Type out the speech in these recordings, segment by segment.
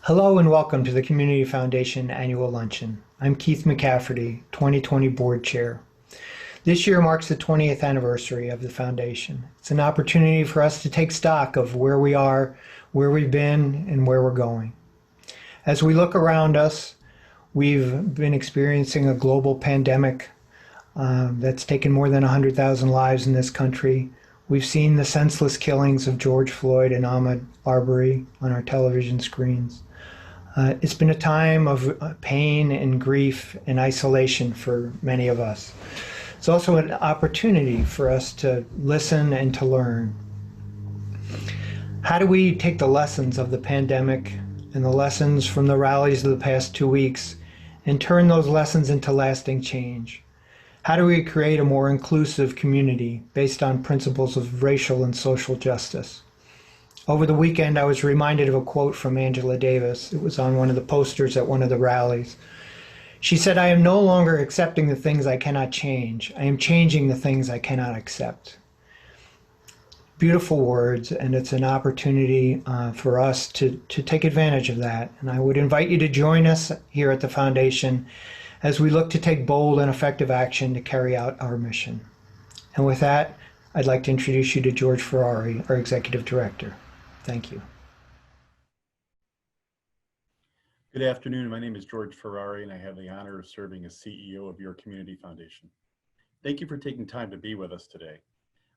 Hello and welcome to the Community Foundation Annual Luncheon. I'm Keith McCafferty, 2020 Board Chair. This year marks the 20th anniversary of the Foundation. It's an opportunity for us to take stock of where we are, where we've been, and where we're going. As we look around us, we've been experiencing a global pandemic that's taken more than 100,000 lives in this country. We've seen the senseless killings of George Floyd and Ahmaud Arbery on our television screens. It's been a time of pain and grief and isolation for many of us. It's also an opportunity for us to listen and to learn. How do we take the lessons of the pandemic and the lessons from the rallies of the past 2 weeks and turn those lessons into lasting change? How do we create a more inclusive community based on principles of racial and social justice? Over the weekend, I was reminded of a quote from Angela Davis. It was on one of the posters at one of the rallies. She said, "I am no longer accepting the things I cannot change. I am changing the things I cannot accept." Beautiful words, and it's an opportunity for us to take advantage of that. And I would invite you to join us here at the Foundation as we look to take bold and effective action to carry out our mission. And with that, I'd like to introduce you to George Ferrari, our Executive Director. Thank you. Good afternoon. My name is George Ferrari, and I have the honor of serving as CEO of your Community Foundation. Thank you for taking time to be with us today.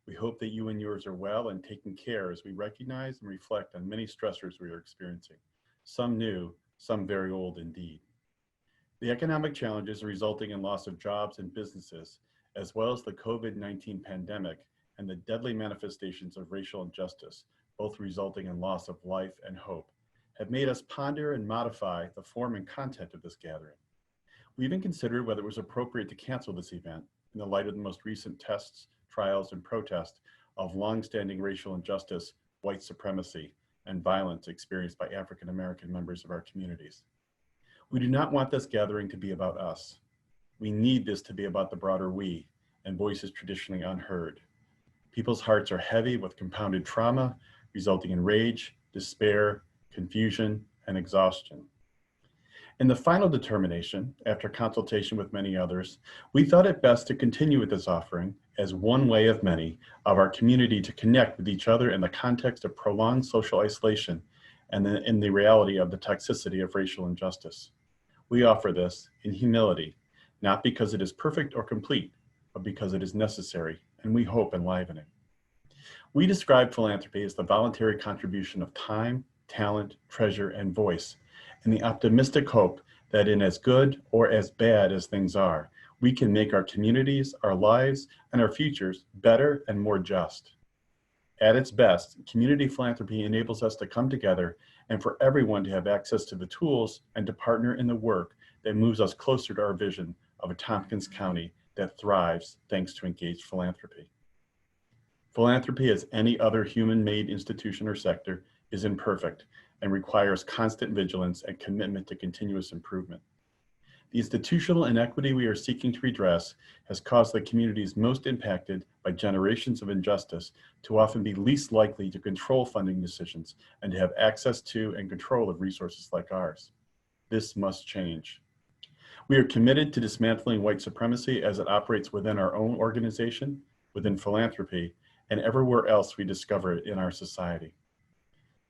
We hope that you and yours are well and taking care as we recognize and reflect on many stressors we are experiencing, some new, some very old indeed. The economic challenges resulting in loss of jobs and businesses, as well as the COVID-19 pandemic and the deadly manifestations of racial injustice, both resulting in loss of life and hope, have made us ponder and modify the form and content of this gathering. We even considered whether it was appropriate to cancel this event in the light of the most recent tests, trials, and protests of longstanding racial injustice, white supremacy, and violence experienced by African American members of our communities. We do not want this gathering to be about us. We need this to be about the broader we and voices traditionally unheard. People's hearts are heavy with compounded trauma, resulting in rage, despair, confusion, and exhaustion. In the final determination, after consultation with many others, we thought it best to continue with this offering as one way of many of our community to connect with each other in the context of prolonged social isolation and in the reality of the toxicity of racial injustice. We offer this in humility, not because it is perfect or complete, but because it is necessary and we hope enlivening. We describe philanthropy as the voluntary contribution of time, talent, treasure, and voice, and the optimistic hope that in as good or as bad as things are, we can make our communities, our lives, and our futures better and more just. At its best, community philanthropy enables us to come together and for everyone to have access to the tools and to partner in the work that moves us closer to our vision of a Tompkins County that thrives thanks to engaged philanthropy. Philanthropy, as any other human-made institution or sector, is imperfect and requires constant vigilance and commitment to continuous improvement. The institutional inequity we are seeking to redress has caused the communities most impacted by generations of injustice to often be least likely to control funding decisions and to have access to and control of resources like ours. This must change. We are committed to dismantling white supremacy as it operates within our own organization, within philanthropy, and everywhere else we discover it in our society.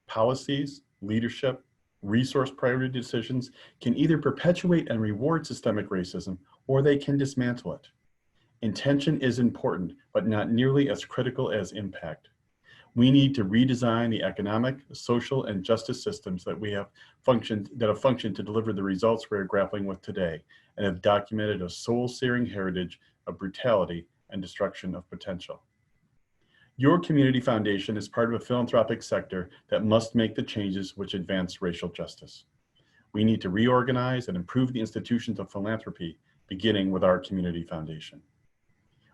Policies, leadership, resource priority decisions can either perpetuate and reward systemic racism, or they can dismantle it. Intention is important, but not nearly as critical as impact. We need to redesign the economic, social, and justice systems that have functioned to deliver the results we are grappling with today and have documented a soul-searing heritage of brutality and destruction of potential. Your Community Foundation is part of a philanthropic sector that must make the changes which advance racial justice. We need to reorganize and improve the institutions of philanthropy, beginning with our Community Foundation.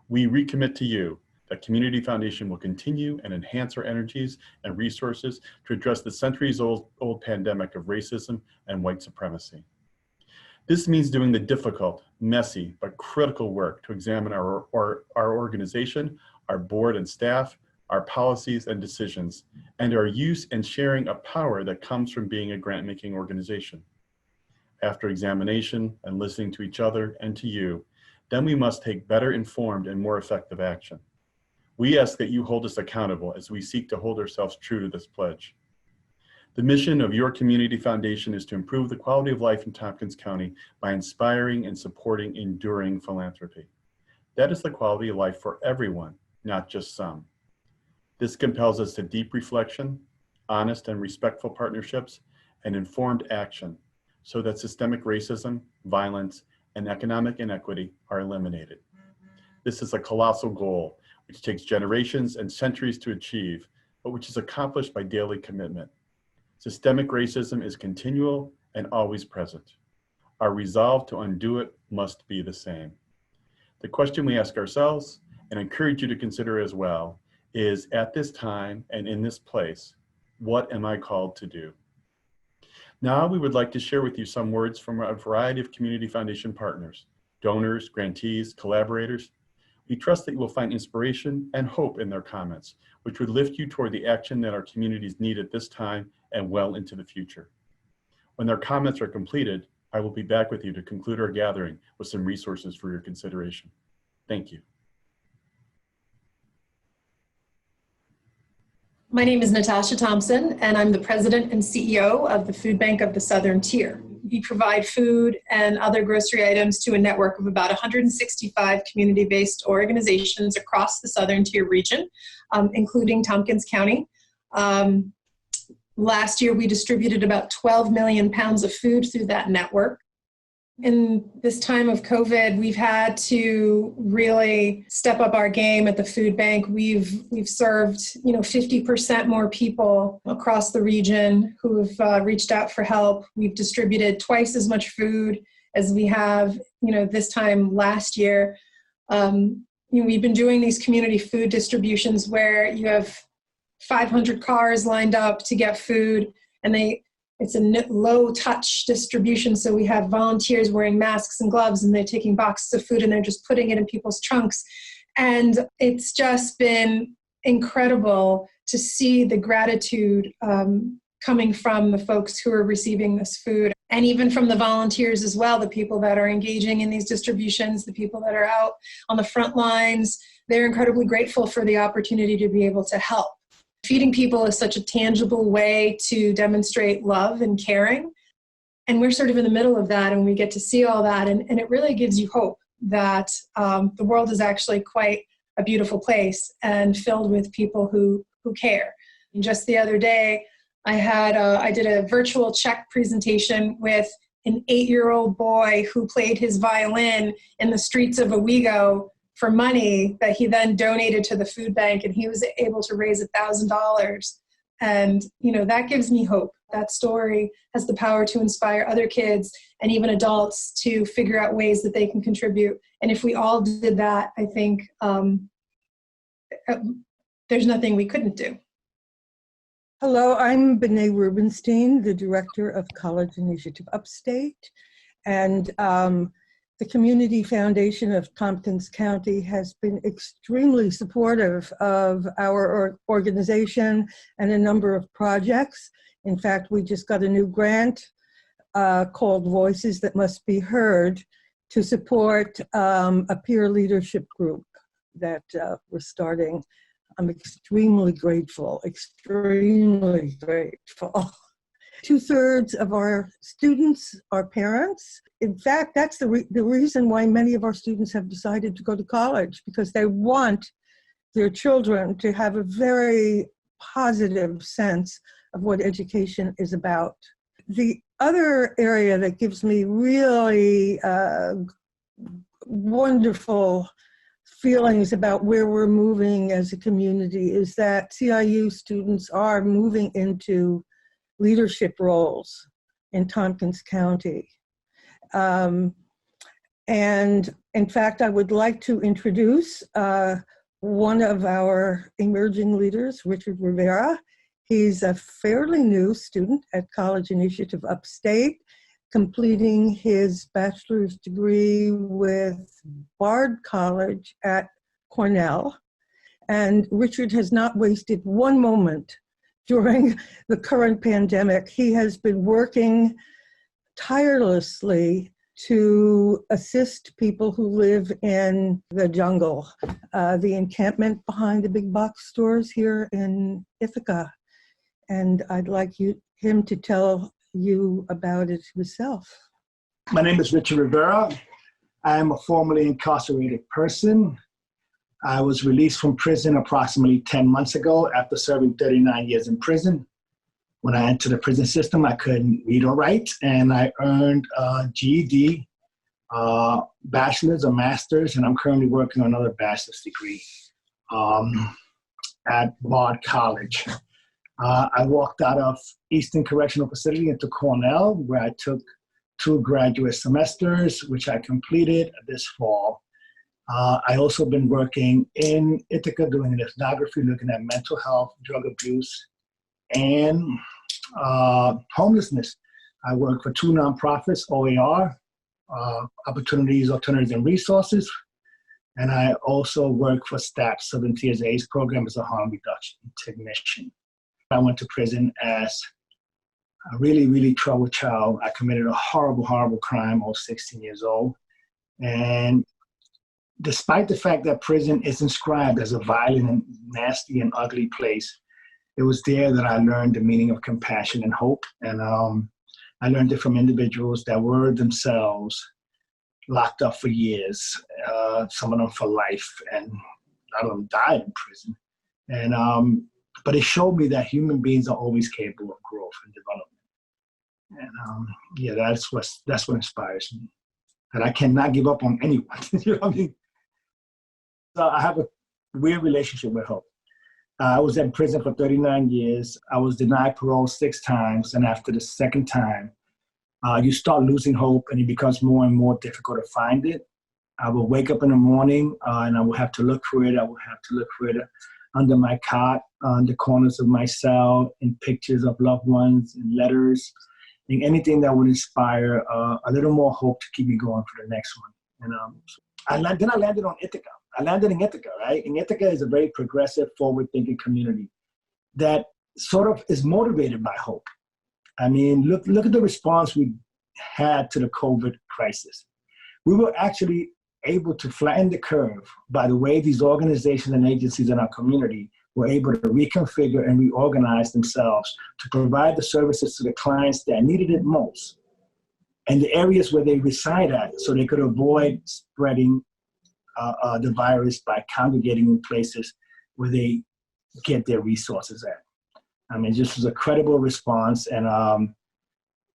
We recommit to you that Community Foundation will continue and enhance our energies and resources to address the centuries-old pandemic of racism and white supremacy. This means doing the difficult, messy, but critical work to examine our organization, our board and staff, our policies and decisions, and our use and sharing of power that comes from being a grant-making organization. After examination and listening to each other and to you, then we must take better informed and more effective action. We ask that you hold us accountable as we seek to hold ourselves true to this pledge. The mission of your community foundation is to improve the quality of life in Tompkins County by inspiring and supporting enduring philanthropy. That is the quality of life for everyone, not just some. This compels us to deep reflection, honest and respectful partnerships, and informed action so that systemic racism, violence, and economic inequity are eliminated. This is a colossal goal which takes generations and centuries to achieve, but which is accomplished by daily commitment. Systemic racism is continual and always present. Our resolve to undo it must be the same. The question we ask ourselves, and encourage you to consider as well, is at this time and in this place, what am I called to do? Now we would like to share with you some words from a variety of Community Foundation partners, donors, grantees, collaborators. We trust that you will find inspiration and hope in their comments, which would lift you toward the action that our communities need at this time and well into the future. When their comments are completed, I will be back with you to conclude our gathering with some resources for your consideration. Thank you. My name is Natasha Thompson, and I'm the president and CEO of the Food Bank of the Southern Tier. We provide food and other grocery items to a network of about 165 community-based organizations across the Southern Tier region, including Tompkins County. Last year, we distributed about 12 million pounds of food through that network. In this time of COVID, we've had to really step up our game at the food bank. We've served, 50% more people across the region who have reached out for help. We've distributed twice as much food as we have, this time last year. We've been doing these community food distributions where you have 500 cars lined up to get food, and it's a low touch distribution. So we have volunteers wearing masks and gloves, and they're taking boxes of food and they're just putting it in people's trunks. And it's just been incredible to see the gratitude coming from the folks who are receiving this food, and even from the volunteers as well, the people that are engaging in these distributions, the people that are out on the front lines. They're incredibly grateful for the opportunity to be able to help. Feeding people is such a tangible way to demonstrate love and caring. And we're sort of in the middle of that, and we get to see all that. And it really gives you hope that the world is actually quite a beautiful place and filled with people who care. And just the other day, I did a virtual check presentation with an 8-year-old boy who played his violin in the streets of Owego for money that he then donated to the food bank, and he was able to raise $1,000. And, that gives me hope. That story has the power to inspire other kids and even adults to figure out ways that they can contribute. And if we all did that, I think there's nothing we couldn't do. Hello, I'm Bené Rubenstein, the director of College Initiative Upstate. And the Community Foundation of Tompkins County has been extremely supportive of our organization and a number of projects. In fact, we just got a new grant called Voices That Must Be Heard to support a peer leadership group that we're starting. I'm extremely grateful, extremely grateful. 2/3 of our students are parents. In fact, that's the reason why many of our students have decided to go to college, because they want their children to have a very positive sense of what education is about. The other area that gives me really wonderful feelings about where we're moving as a community is that CIU students are moving into leadership roles in Tompkins County. And in fact, I would like to introduce one of our emerging leaders, Richard Rivera. He's a fairly new student at College Initiative Upstate, completing his bachelor's degree with Bard College at Cornell. And Richard has not wasted one moment during the current pandemic. He has been working tirelessly to assist people who live in the jungle, the encampment behind the big box stores here in Ithaca. And I'd like him to tell you about it himself. My name is Richard Rivera. I am a formerly incarcerated person. I was released from prison approximately 10 months ago after serving 39 years in prison. When I entered the prison system, I couldn't read or write, and I earned a GED, bachelor's, a master's, and I'm currently working on another bachelor's degree at Bard College. I walked out of Eastern Correctional Facility into Cornell, where I took 2 graduate semesters, which I completed this fall. I also been working in Ithaca doing an ethnography looking at mental health, drug abuse, and homelessness. I work for 2 nonprofits, OAR, Opportunities, Alternatives, and Resources, and I also work for STAP, Southern Tiers AIDS Program, as a harm reduction technician. I went to prison as a really, really troubled child. I committed a horrible, horrible crime. I was 16 years old. And despite the fact that prison is inscribed as a violent and nasty and ugly place, it was there that I learned the meaning of compassion and hope. And I learned it from individuals that were themselves locked up for years, some of them for life, and a lot of them died in prison. And but it showed me that human beings are always capable of growth and development. And yeah, that's what inspires me. That I cannot give up on anyone. You know what I mean? So I have a weird relationship with hope. I was in prison for 39 years. I was denied parole 6 times. And after the 2nd time, you start losing hope and it becomes more and more difficult to find it. I will wake up in the morning and I will have to look for it. I will have to look for it under my cot, on the corners of my cell, in pictures of loved ones, in letters, in anything that would inspire a little more hope to keep me going for the next one. And then I landed on Ithaca. I landed in Ithaca, right? And Ithaca is a very progressive, forward-thinking community that sort of is motivated by hope. I mean, look at the response we had to the COVID crisis. We were actually able to flatten the curve by the way these organizations and agencies in our community were able to reconfigure and reorganize themselves to provide the services to the clients that needed it most and the areas where they reside at, so they could avoid spreading the virus by congregating in places where they get their resources at. I mean, this was a credible response, and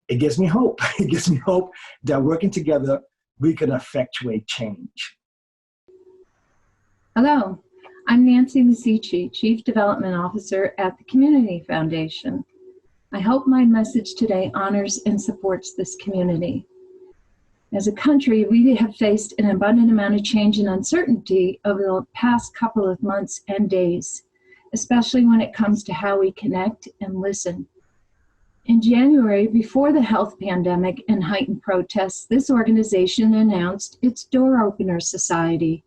it gives me hope. It gives me hope that working together, we can effectuate change. Hello, I'm Nancy Masici, Chief Development Officer at the Community Foundation. I hope my message today honors and supports this community. As a country, we have faced an abundant amount of change and uncertainty over the past couple of months and days, especially when it comes to how we connect and listen. In January, before the health pandemic and heightened protests, this organization announced its Door Opener Society.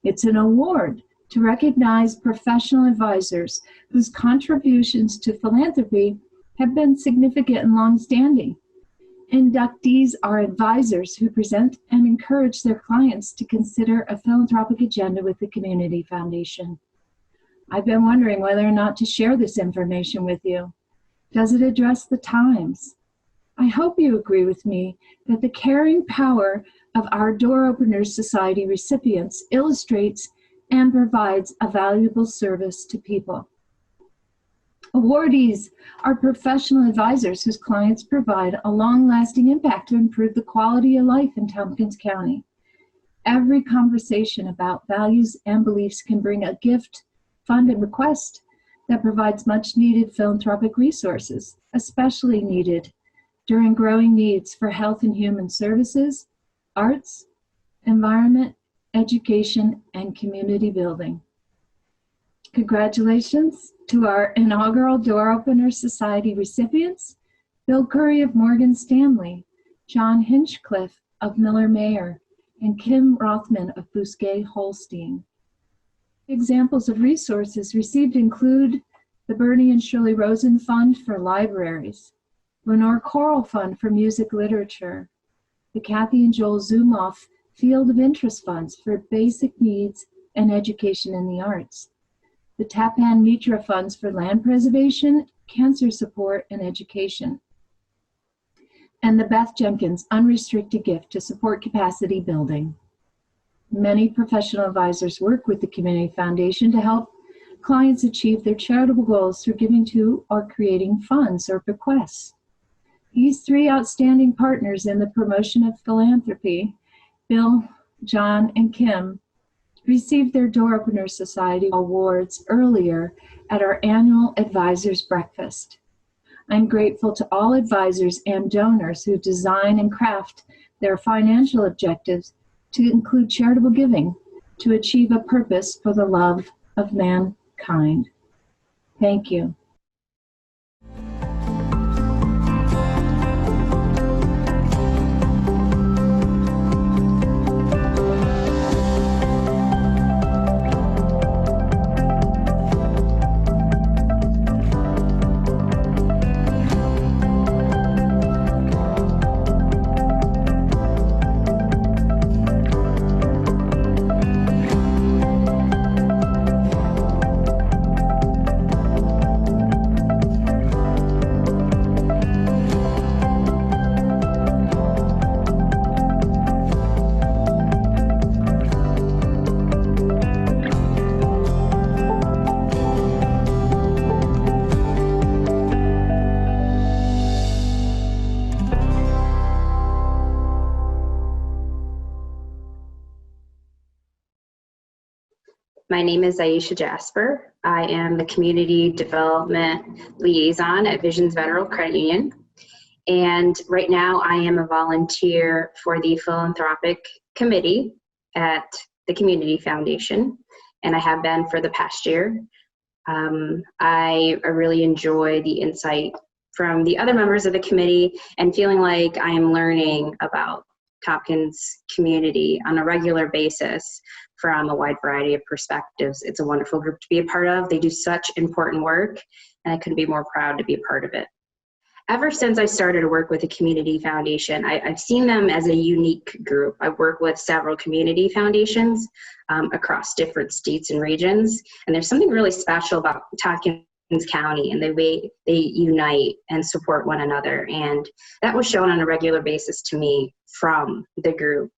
It's an award to recognize professional advisors whose contributions to philanthropy have been significant and long-standing. Inductees are advisors who present and encourage their clients to consider a philanthropic agenda with the Community Foundation. I've been wondering whether or not to share this information with you. Does it address the times? I hope you agree with me that the caring power of our Door Openers Society recipients illustrates and provides a valuable service to people. Awardees are professional advisors whose clients provide a long-lasting impact to improve the quality of life in Tompkins County. Every conversation about values and beliefs can bring a gift, fund, and request that provides much-needed philanthropic resources, especially needed during growing needs for health and human services, arts, environment, education, and community building. Congratulations to our inaugural Door Opener Society recipients, Bill Curry of Morgan Stanley, John Hinchcliffe of Miller Mayer, and Kim Rothman of Bousquet Holstein. Examples of resources received include the Bernie and Shirley Rosen Fund for Libraries, Lenore Choral Fund for Music Literature, the Kathy and Joel Zumoff Field of Interest Funds for Basic Needs and Education in the Arts, the Tapan Mitra Funds for Land Preservation, Cancer Support, and Education, and the Beth Jenkins Unrestricted Gift to support capacity building. Many professional advisors work with the Community Foundation to help clients achieve their charitable goals through giving to or creating funds or bequests. These three outstanding partners in the promotion of philanthropy, Bill, John, and Kim, received their Door Opener Society awards earlier at our annual Advisors Breakfast. I'm grateful to all advisors and donors who design and craft their financial objectives to include charitable giving to achieve a purpose for the love of mankind. Thank you. My name is Aisha Jasper. I am the Community Development Liaison at Visions Federal Credit Union. And right now I am a volunteer for the Philanthropic Committee at the Community Foundation, and I have been for the past year. I really enjoy the insight from the other members of the committee and feeling like I am learning about Tompkins community on a regular basis from a wide variety of perspectives. It's a wonderful group to be a part of. They do such important work, and I couldn't be more proud to be a part of it. Ever since I started to work with the Community Foundation, I've seen them as a unique group. I work with several community foundations across different states and regions, and there's something really special about Tompkins County and the way they unite and support one another. And that was shown on a regular basis to me from the group,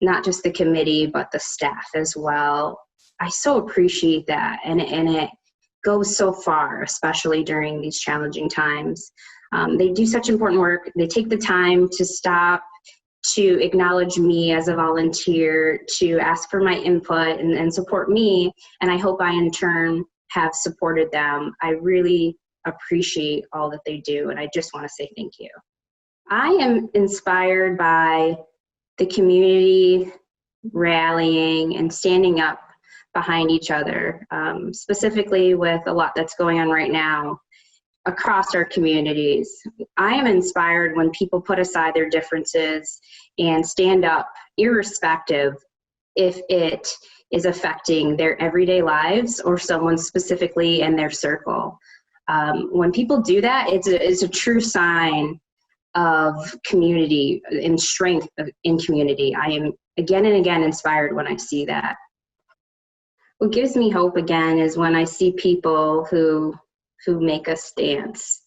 not just the committee, but the staff as well. I so appreciate that, and it goes so far, especially during these challenging times. They do such important work. They take the time to stop, to acknowledge me as a volunteer, to ask for my input and support me, and I hope I in turn have supported them. I really appreciate all that they do, and I just want to say thank you. I am inspired by the community rallying and standing up behind each other, specifically with a lot that's going on right now across our communities. I am inspired when people put aside their differences and stand up, irrespective if it is affecting their everyday lives or someone specifically in their circle. When people do that, it's a true sign of community and strength in community. I am again and again inspired when I see that. What gives me hope again is when I see people who make us dance,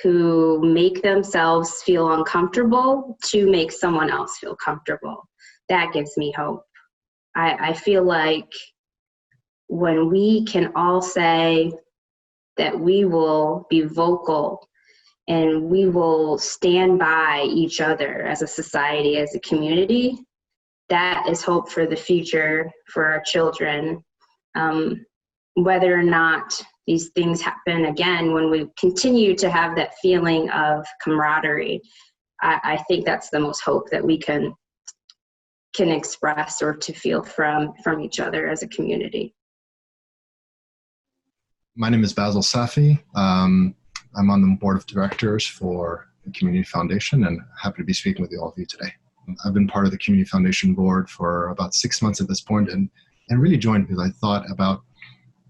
who make themselves feel uncomfortable to make someone else feel comfortable. That gives me hope. I feel like when we can all say that we will be vocal and we will stand by each other as a society, as a community, that is hope for the future for our children. Whether or not these things happen again, when we continue to have that feeling of camaraderie, I think that's the most hope that we can express or to feel from each other as a community. My name is Basil Safi. I'm on the board of directors for the Community Foundation and happy to be speaking with all of you today. I've been part of the Community Foundation board for about 6 months at this point, and and really joined because I thought about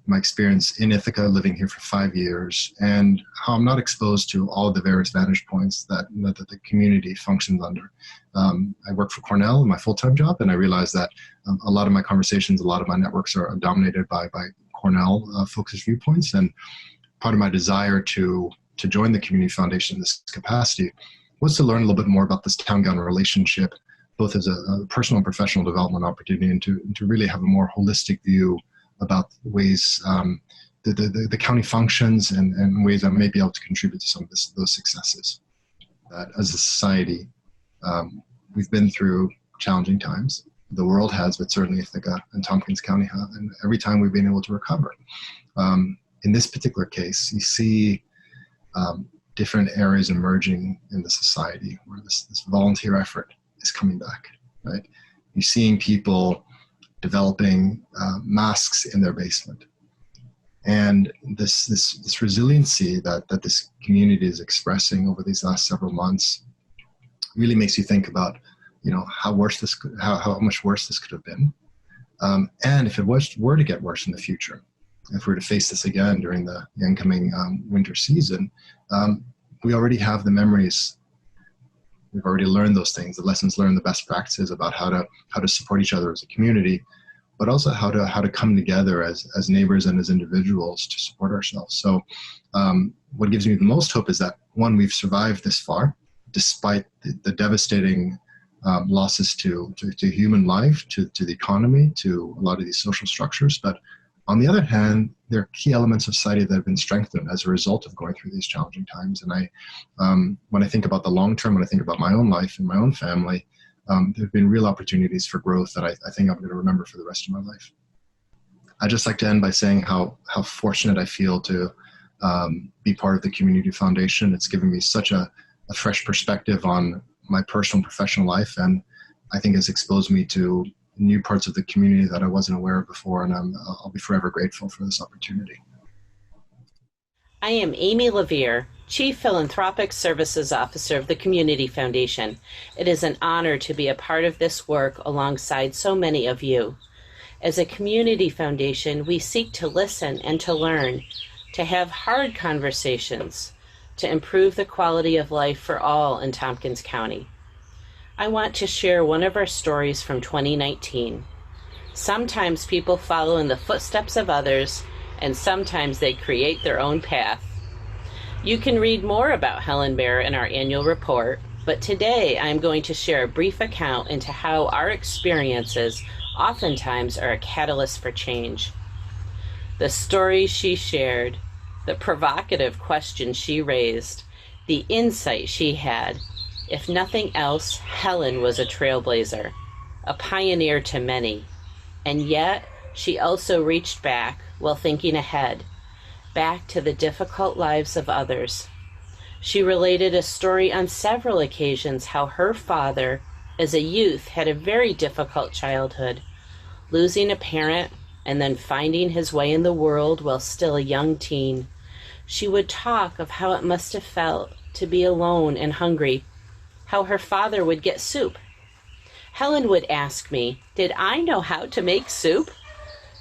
my experience in Ithaca, living here for 5 years, and how I'm not exposed to all the various vantage points that the community functions under. I work for Cornell in my full-time job, and I realized that a lot of my conversations, a lot of my networks are dominated by Cornell focused viewpoints. And part of my desire to join the Community Foundation in this capacity was to learn a little bit more about this town-gown relationship, both as a personal and professional development opportunity, and to really have a more holistic view about ways the county functions and ways I may be able to contribute to some of those successes. That as a society, we've been through challenging times. The world has, but certainly Ithaca and Tompkins County have, and every time we've been able to recover. In this particular case, you see different areas emerging in the society where this volunteer effort is coming back, right? You're seeing people developing masks in their basement. And this resiliency that this community is expressing over these last several months really makes you think about, how much worse this could have been. And if it were to get worse in the future, if we were to face this again during the incoming winter season, we already have the memories. We've already learned those things, the lessons learned, the best practices about how to support each other as a community, but also how to come together as neighbors and as individuals to support ourselves. So what gives me the most hope is that, one, we've survived this far, despite the devastating losses to human life, to the economy, to a lot of these social structures. But on the other hand, there are key elements of society that have been strengthened as a result of going through these challenging times. And when I think about the long term, when I think about my own life and my own family, there have been real opportunities for growth that I think I'm going to remember for the rest of my life. I'd just like to end by saying how fortunate I feel to be part of the Community Foundation. It's given me such a fresh perspective on my personal and professional life, and I think has exposed me to new parts of the community that I wasn't aware of before, and I'll be forever grateful for this opportunity. I am Amy Levere, Chief Philanthropic Services Officer of the Community Foundation. It is an honor to be a part of this work alongside so many of you. As a community foundation, we seek to listen and to learn, to have hard conversations, to improve the quality of life for all in Tompkins County. I want to share one of our stories from 2019. Sometimes people follow in the footsteps of others, and sometimes they create their own path. You can read more about Helen Bear in our annual report, but today I'm going to share a brief account into how our experiences oftentimes are a catalyst for change. The stories she shared, the provocative questions she raised, the insight she had. If nothing else, Helen was a trailblazer, a pioneer to many, and yet she also reached back while thinking ahead, back to the difficult lives of others. She related a story on several occasions how her father, as a youth, had a very difficult childhood, losing a parent and then finding his way in the world while still a young teen. She would talk of how it must have felt to be alone and hungry, how her father would get soup. Helen would ask me, did I know how to make soup?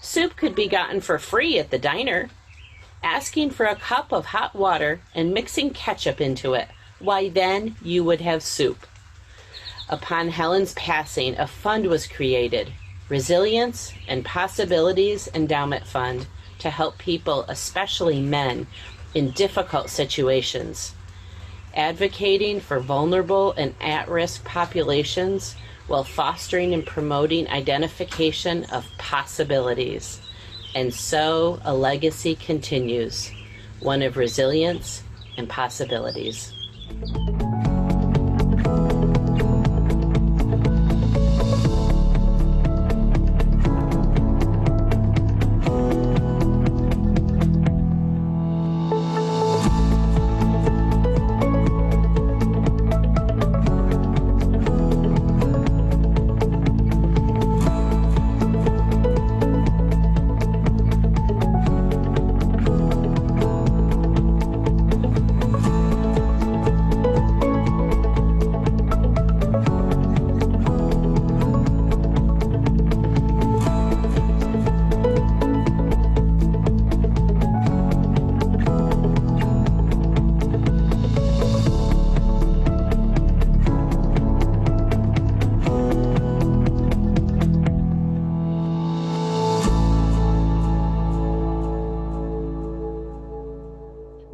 Soup could be gotten for free at the diner. Asking for a cup of hot water and mixing ketchup into it, why then you would have soup. Upon Helen's passing, a fund was created, Resilience and Possibilities Endowment Fund, to help people, especially men, in difficult situations, advocating for vulnerable and at-risk populations while fostering and promoting identification of possibilities. And so a legacy continues, one of resilience and possibilities.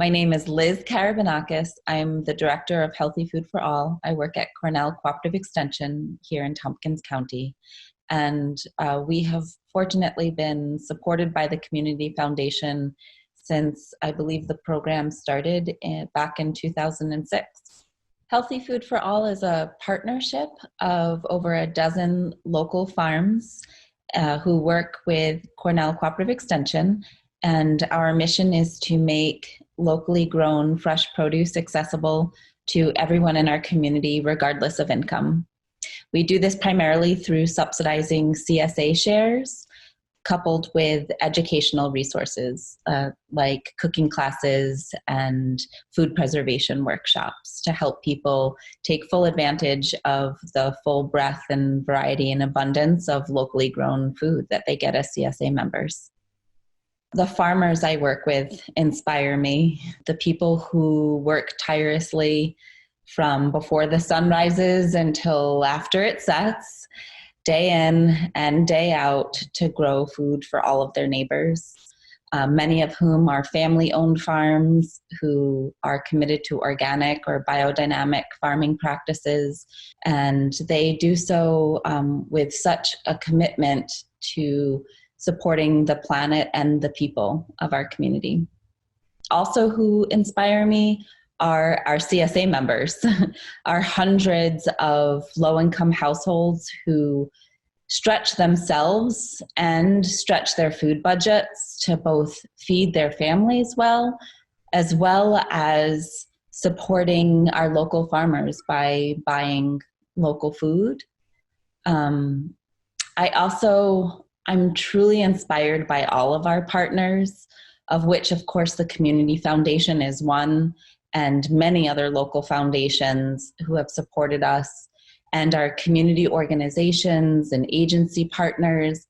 My name is Liz Karabanakis. I'm the Director of Healthy Food for All. I work at Cornell Cooperative Extension here in Tompkins County. And we have fortunately been supported by the Community Foundation since I believe the program started back in 2006. Healthy Food for All is a partnership of over a dozen local farms who work with Cornell Cooperative Extension. And our mission is to make locally grown fresh produce accessible to everyone in our community, regardless of income. We do this primarily through subsidizing CSA shares, coupled with educational resources like cooking classes and food preservation workshops to help people take full advantage of the full breadth and variety and abundance of locally grown food that they get as CSA members. The farmers I work with inspire me. The people who work tirelessly from before the sun rises until after it sets, day in and day out, to grow food for all of their neighbors, many of whom are family-owned farms who are committed to organic or biodynamic farming practices. And they do so with such a commitment to supporting the planet and the people of our community. Also who inspire me are our CSA members, our hundreds of low-income households who stretch themselves and stretch their food budgets to both feed their families well as supporting our local farmers by buying local food. I'm truly inspired by all of our partners, of which, of course, the Community Foundation is one, and many other local foundations who have supported us, and our community organizations and agency partners,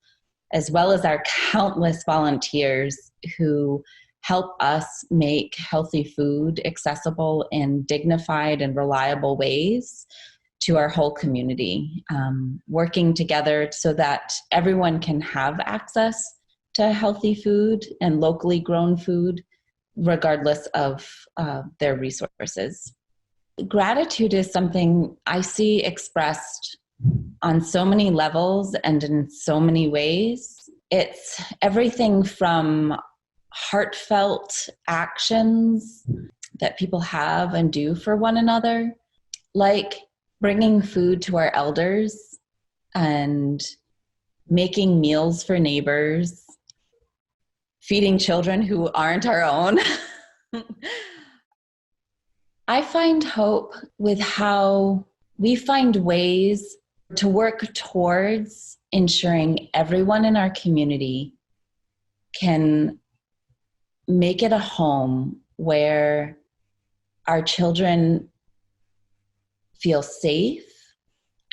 as well as our countless volunteers who help us make healthy food accessible in dignified and reliable ways to our whole community, working together so that everyone can have access to healthy food and locally grown food, regardless of their resources. Gratitude is something I see expressed on so many levels and in so many ways. It's everything from heartfelt actions that people have and do for one another, like bringing food to our elders and making meals for neighbors, feeding children who aren't our own. I find hope with how we find ways to work towards ensuring everyone in our community can make it a home where our children feel safe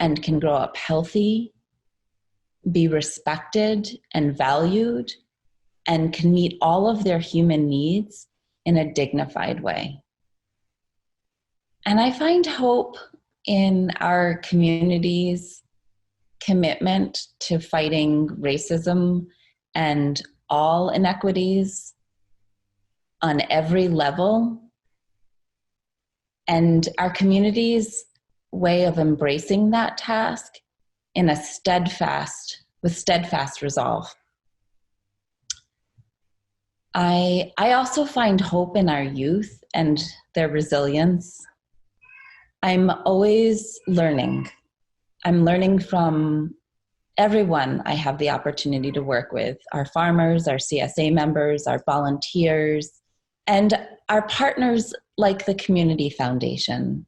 and can grow up healthy, be respected and valued, and can meet all of their human needs in a dignified way. And I find hope in our community's commitment to fighting racism and all inequities on every level, and our community's way of embracing that task in a steadfast resolve. I also find hope in our youth and their resilience. I'm always learning. I'm learning from everyone I have the opportunity to work with, our farmers, our CSA members, our volunteers, and our partners like the Community Foundation,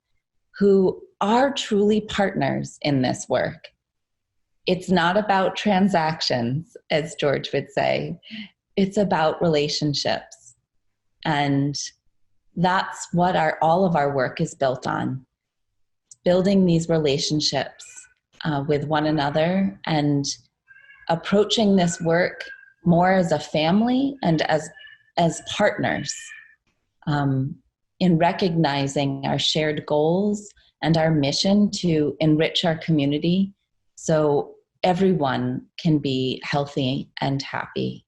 who are truly partners in this work. It's not about transactions, as George would say. It's about relationships. And that's what all of our work is built on. Building these relationships with one another and approaching this work more as a family and as partners, in recognizing our shared goals and our mission to enrich our community so everyone can be healthy and happy.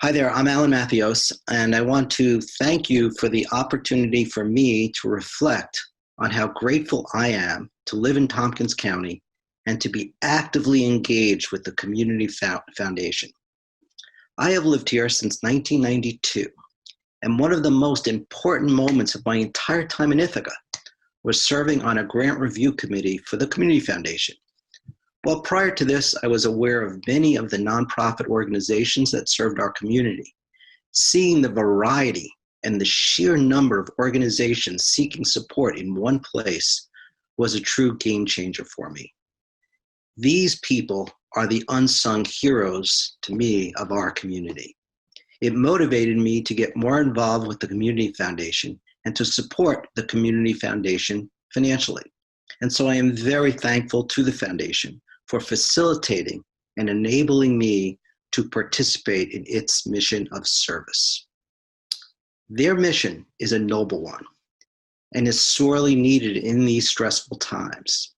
Hi there, I'm Alan Mathios, and I want to thank you for the opportunity for me to reflect on how grateful I am to live in Tompkins County and to be actively engaged with the Community Foundation. I have lived here since 1992, and one of the most important moments of my entire time in Ithaca was serving on a grant review committee for the Community Foundation. Well, prior to this, I was aware of many of the nonprofit organizations that served our community. Seeing the variety and the sheer number of organizations seeking support in one place was a true game changer for me. These people are the unsung heroes to me of our community. It motivated me to get more involved with the Community Foundation and to support the Community Foundation financially. And so I am very thankful to the foundation for facilitating and enabling me to participate in its mission of service. Their mission is a noble one and is sorely needed in these stressful times.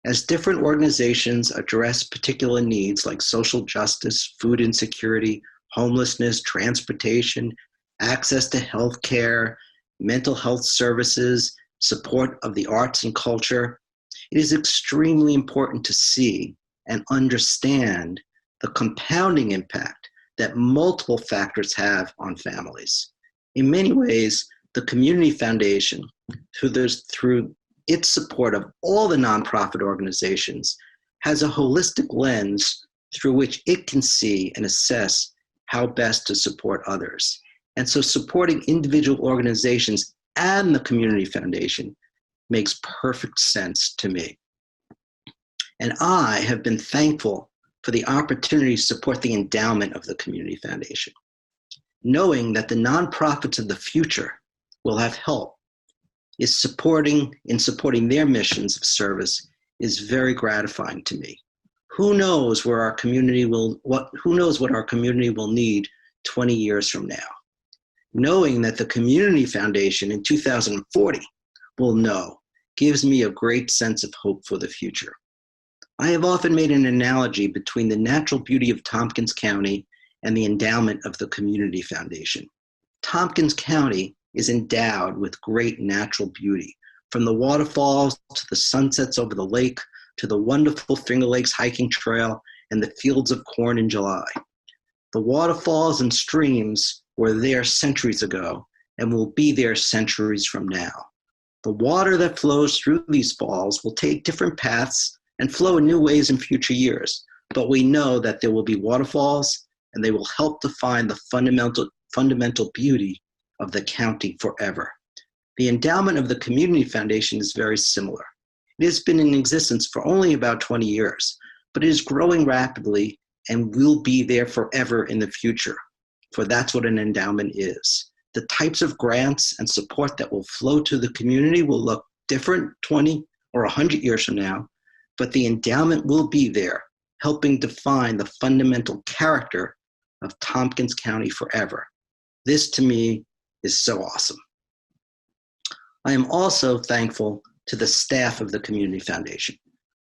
As different organizations address particular needs like social justice, food insecurity, homelessness, transportation, access to health care, mental health services, support of the arts and culture, it is extremely important to see and understand the compounding impact that multiple factors have on families. In many ways, the Community Foundation, through its support of all the nonprofit organizations, has a holistic lens through which it can see and assess how best to support others. And so supporting individual organizations and the Community Foundation makes perfect sense to me. And I have been thankful for the opportunity to support the endowment of the Community Foundation. Knowing that the nonprofits of the future will have help in supporting their missions of service is very gratifying to me. Who knows what our community will need 20 years from now? Knowing that the Community Foundation in 2040 will know gives me a great sense of hope for the future. I have often made an analogy between the natural beauty of Tompkins County and the endowment of the Community Foundation. Tompkins County is endowed with great natural beauty, from the waterfalls to the sunsets over the lake to the wonderful Finger Lakes hiking trail and the fields of corn in July. The waterfalls and streams were there centuries ago and will be there centuries from now. The water that flows through these falls will take different paths and flow in new ways in future years, but we know that there will be waterfalls and they will help define the fundamental beauty of the county forever. The endowment of the Community Foundation is very similar. It has been in existence for only about 20 years, but it is growing rapidly and will be there forever in the future, for that's what an endowment is. The types of grants and support that will flow to the community will look different 20 or 100 years from now, but the endowment will be there, helping define the fundamental character of Tompkins County forever. This, to me, is so awesome. I am also thankful to the staff of the Community Foundation.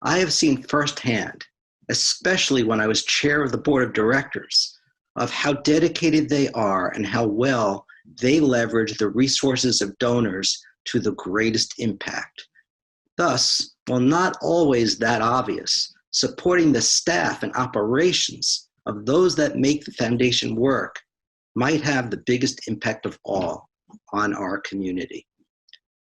I have seen firsthand, especially when I was chair of the board of directors, of how dedicated they are and how well they leverage the resources of donors to the greatest impact. Thus, while not always that obvious, supporting the staff and operations of those that make the foundation work might have the biggest impact of all on our community.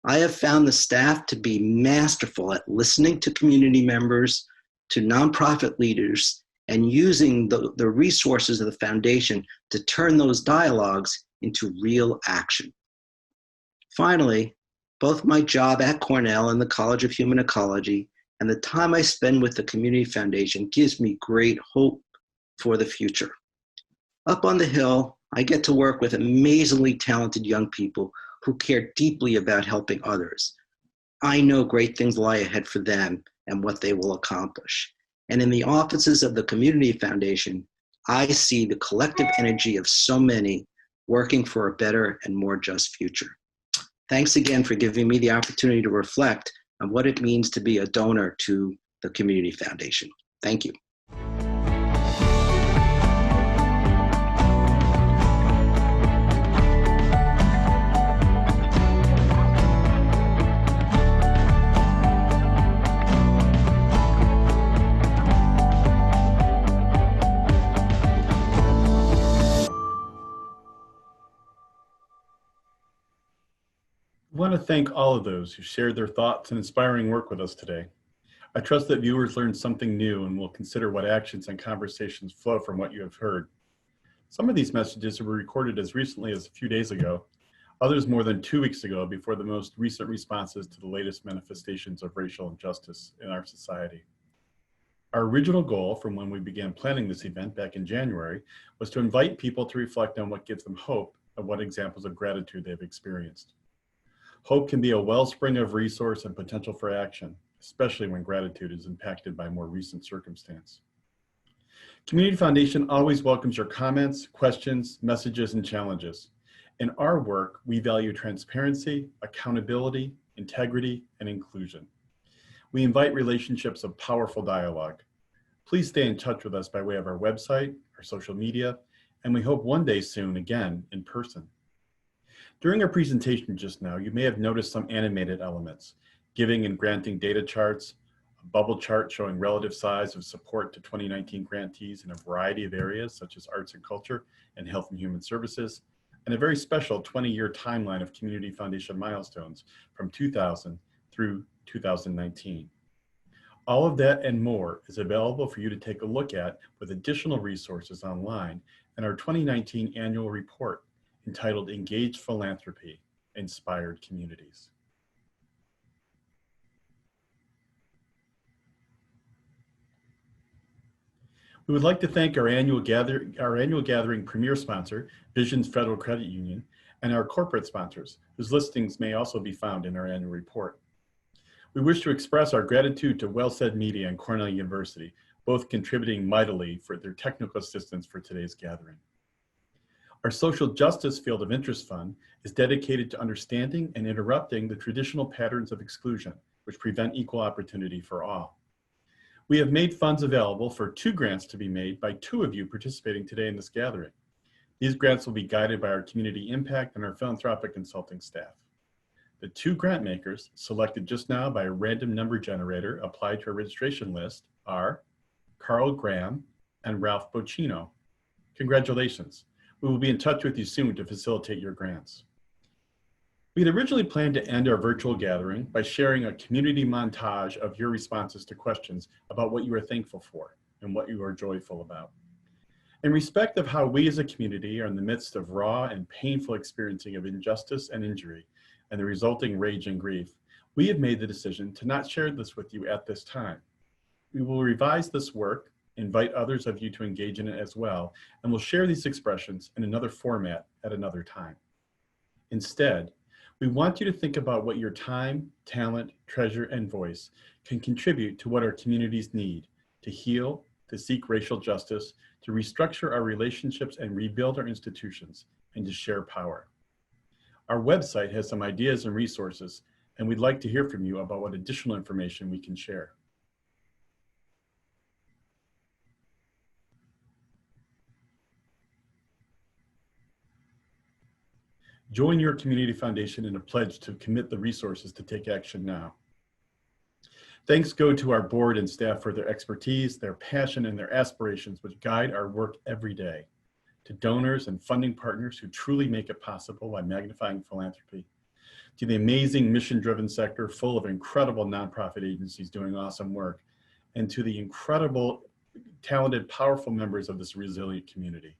I have found the staff to be masterful at listening to community members, to nonprofit leaders, and using the resources of the foundation to turn those dialogues into real action. Finally, both my job at Cornell and the College of Human Ecology and the time I spend with the Community Foundation gives me great hope for the future. Up on the Hill, I get to work with amazingly talented young people who care deeply about helping others. I know great things lie ahead for them and what they will accomplish. And in the offices of the Community Foundation, I see the collective energy of so many working for a better and more just future. Thanks again for giving me the opportunity to reflect on what it means to be a donor to the Community Foundation. Thank you. want to thank all of those who shared their thoughts and inspiring work with us today. I trust that viewers learned something new and will consider what actions and conversations flow from what you have heard. Some of these messages were recorded as recently as a few days ago, others more than 2 weeks ago, before the most recent responses to the latest manifestations of racial injustice in our society. Our original goal from when we began planning this event back in January was to invite people to reflect on what gives them hope and what examples of gratitude they've experienced. Hope can be a wellspring of resource and potential for action, especially when gratitude is impacted by more recent circumstance. Community Foundation always welcomes your comments, questions, messages, and challenges. In our work, we value transparency, accountability, integrity, and inclusion. We invite relationships of powerful dialogue. Please stay in touch with us by way of our website, our social media, and we hope one day soon again in person. During our presentation just now, you may have noticed some animated elements, giving and granting data charts, a bubble chart showing relative size of support to 2019 grantees in a variety of areas such as arts and culture and health and human services, and a very special 20-year timeline of Community Foundation milestones from 2000 through 2019. All of that and more is available for you to take a look at with additional resources online in our 2019 annual report entitled Engaged Philanthropy, Inspired Communities. We would like to thank our annual gathering premier sponsor, Visions Federal Credit Union, and our corporate sponsors, whose listings may also be found in our annual report. We wish to express our gratitude to WellSaid Media and Cornell University, both contributing mightily for their technical assistance for today's gathering. Our Social Justice Field of Interest Fund is dedicated to understanding and interrupting the traditional patterns of exclusion, which prevent equal opportunity for all. We have made funds available for 2 grants to be made by 2 of you participating today in this gathering. These grants will be guided by our community impact and our philanthropic consulting staff. The 2 grant makers, selected just now by a random number generator applied to our registration list, are Carl Graham and Ralph Bocchino. Congratulations. We will be in touch with you soon to facilitate your grants. We had originally planned to end our virtual gathering by sharing a community montage of your responses to questions about what you are thankful for and what you are joyful about. In respect of how we as a community are in the midst of raw and painful experiencing of injustice and injury and the resulting rage and grief, we have made the decision to not share this with you at this time. We will revise this work, invite others of you to engage in it as well, and we'll share these expressions in another format at another time. Instead, we want you to think about what your time, talent, treasure, and voice can contribute to what our communities need to heal, to seek racial justice, to restructure our relationships and rebuild our institutions, and to share power. Our website has some ideas and resources, and we'd like to hear from you about what additional information we can share. Join your community foundation in a pledge to commit the resources to take action now. Thanks go to our board and staff for their expertise, their passion, and their aspirations which guide our work every day. To donors and funding partners who truly make it possible by magnifying philanthropy. To the amazing mission-driven sector full of incredible nonprofit agencies doing awesome work. And to the incredible, talented, powerful members of this resilient community.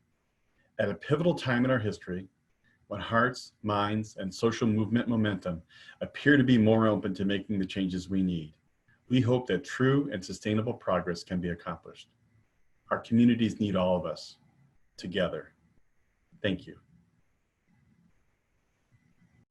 At a pivotal time in our history, when hearts, minds, and social movement momentum appear to be more open to making the changes we need, we hope that true and sustainable progress can be accomplished. Our communities need all of us, together. Thank you.